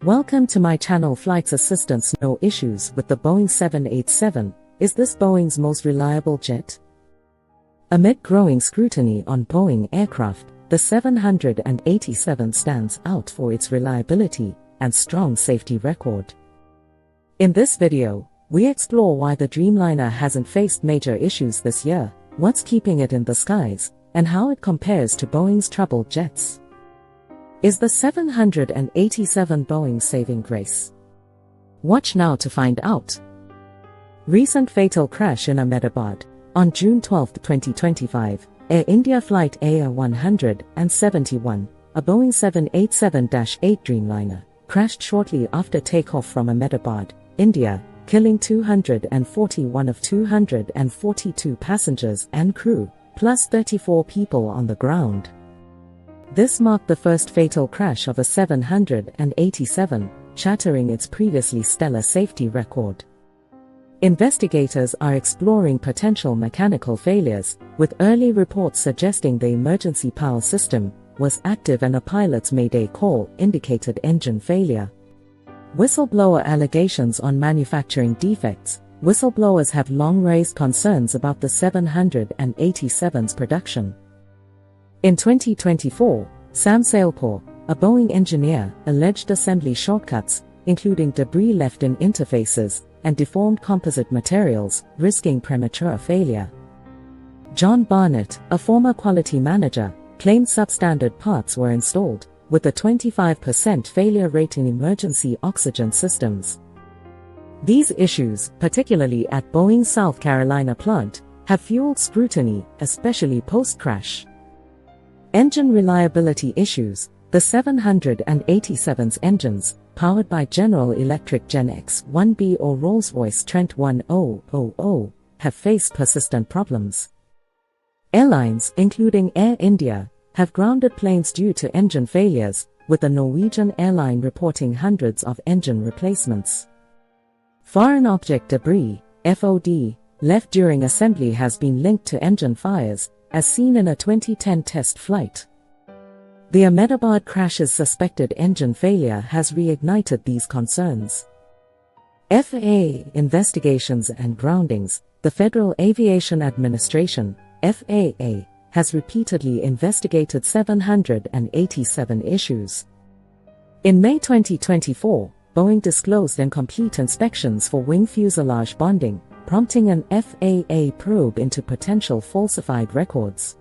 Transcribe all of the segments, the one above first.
Welcome to my channel. Flight Assistance. No issues with the Boeing 787. Is this Boeing's most reliable jet? Amid growing scrutiny on Boeing aircraft, the 787 stands out for its reliability and strong safety record. In this video, we explore why the Dreamliner hasn't faced major issues this year, what's keeping it in the skies, and how it compares to Boeing's troubled jets. Is the 787 Boeing's saving grace? Watch now to find out. Recent fatal crash in Ahmedabad. On June 12, 2025, Air India Flight AI171, a Boeing 787-8 Dreamliner, crashed shortly after takeoff from Ahmedabad, India, killing 241 of 242 passengers and crew, plus 34 people on the ground. This marked the first fatal crash of a 787, shattering its previously stellar safety record. Investigators are exploring potential mechanical failures, with early reports suggesting the emergency power system was active and a pilot's mayday call indicated engine failure. Whistleblower allegations on manufacturing defects. Whistleblowers have long raised concerns about the 787's production. In 2024, Sam Sailpour, a Boeing engineer, alleged assembly shortcuts, including debris left in interfaces and deformed composite materials, risking premature failure. John Barnett, a former quality manager, claimed substandard parts were installed, with a 25% failure rate in emergency oxygen systems. These issues, particularly at Boeing's South Carolina plant, have fueled scrutiny, especially post-crash. Engine reliability issues. The 787's engines, powered by General Electric Gen X-1B or Rolls-Royce Trent 1000, have faced persistent problems. Airlines, including Air India, have grounded planes due to engine failures, with the Norwegian airline reporting hundreds of engine replacements. Foreign object debris, FOD, left during assembly has been linked to engine fires, as seen in a 2010 test flight. The Ahmedabad crash's suspected engine failure has reignited these concerns. FAA investigations and groundings. The Federal Aviation Administration, FAA, has repeatedly investigated 787 issues. In May 2024, Boeing disclosed incomplete inspections for wing fuselage bonding, prompting an FAA probe into potential falsified records.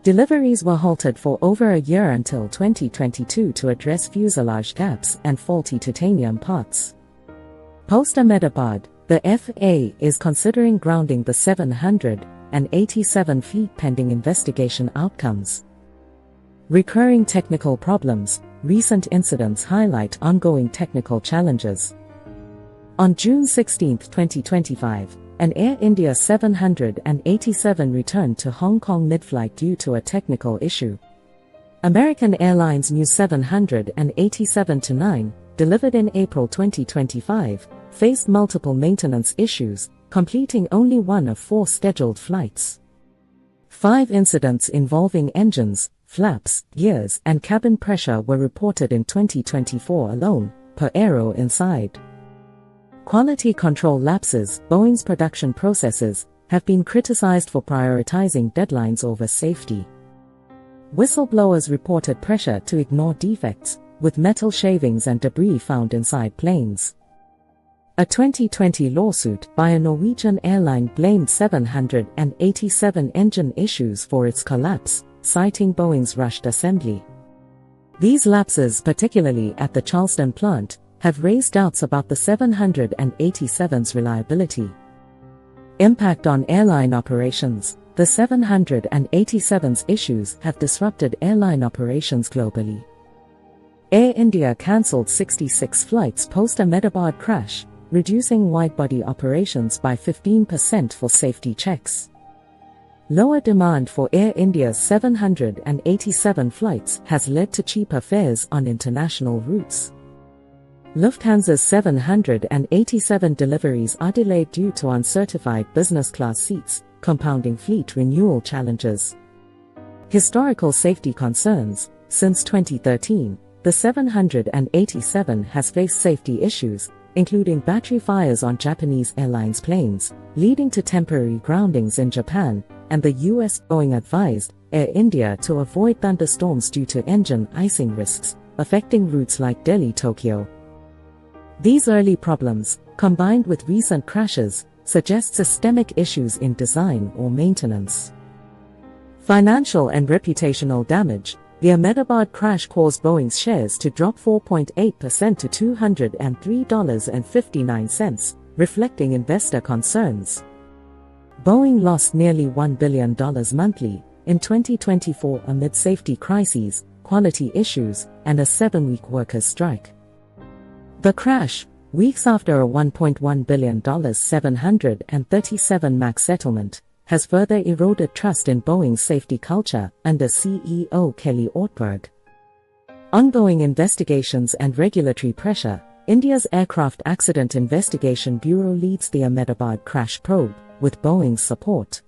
Deliveries were halted for over a year until 2022 to address fuselage gaps and faulty titanium parts. Post-Ahmedabad, the FAA is considering grounding the 787 fleet pending investigation outcomes. Recurring technical problems. Recent incidents highlight ongoing technical challenges. On June 16, 2025, an Air India 787 returned to Hong Kong mid-flight due to a technical issue. American Airlines' new 787-9, delivered in April 2025, faced multiple maintenance issues, completing only one of 4 scheduled flights. 5 incidents involving engines, flaps, gears, and cabin pressure were reported in 2024 alone, per Aero Inside. Quality control lapses. Boeing's production processes have been criticized for prioritizing deadlines over safety. Whistleblowers reported pressure to ignore defects, with metal shavings and debris found inside planes. A 2020 lawsuit by a Norwegian airline blamed 787 engine issues for its collapse, citing Boeing's rushed assembly. These lapses, particularly at the Charleston plant, have raised doubts about the 787's reliability. Impact on airline operations. The 787's issues have disrupted airline operations globally. Air India cancelled 66 flights post-Ahmedabad crash, reducing wide-body operations by 15% for safety checks. Lower demand for Air India's 787 flights has led to cheaper fares on international routes. Lufthansa's 787 deliveries are delayed due to uncertified business class seats, compounding fleet renewal challenges. Historical safety concerns. Since 2013, the 787 has faced safety issues, including battery fires on Japanese Airlines planes, leading to temporary groundings in Japan, and the US Boeing advised Air India to avoid thunderstorms due to engine icing risks, affecting routes like Delhi-Tokyo. These early problems, combined with recent crashes, suggest systemic issues in design or maintenance. Financial and reputational damage. The Ahmedabad crash caused Boeing's shares to drop 4.8% to $203.59, reflecting investor concerns. Boeing lost nearly $1 billion monthly in 2024 amid safety crises, quality issues, and a 7-week workers' strike. The crash, weeks after a $1.1 billion 737 MAX settlement, has further eroded trust in Boeing's safety culture under CEO Kelly Ortberg. Ongoing investigations and regulatory pressure. India's Aircraft Accident Investigation Bureau leads the Ahmedabad crash probe, with Boeing's support.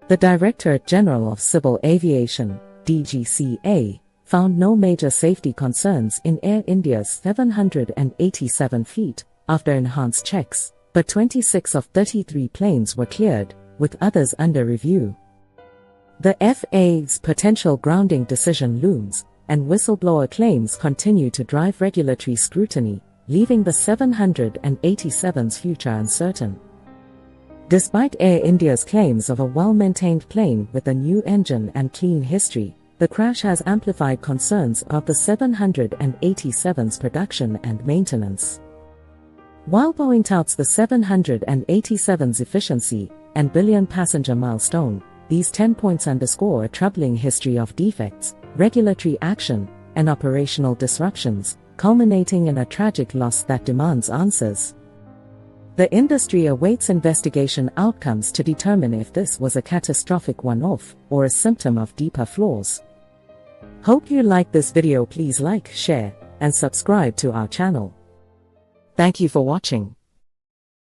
The Directorate General of Civil Aviation, DGCA, found no major safety concerns in Air India's 787 fleet after enhanced checks, but 26 of 33 planes were cleared, with others under review. The FAA's potential grounding decision looms, and whistleblower claims continue to drive regulatory scrutiny, leaving the 787's future uncertain. Despite Air India's claims of a well-maintained plane with a new engine and clean history, the crash has amplified concerns of the 787's production and maintenance. While Boeing touts the 787's efficiency and billion-passenger milestone, these 10 points underscore a troubling history of defects, regulatory action, and operational disruptions, culminating in a tragic loss that demands answers. The industry awaits investigation outcomes to determine if this was a catastrophic one-off or a symptom of deeper flaws. Hope you liked this video. Please like, share, and subscribe to our channel. Thank you for watching.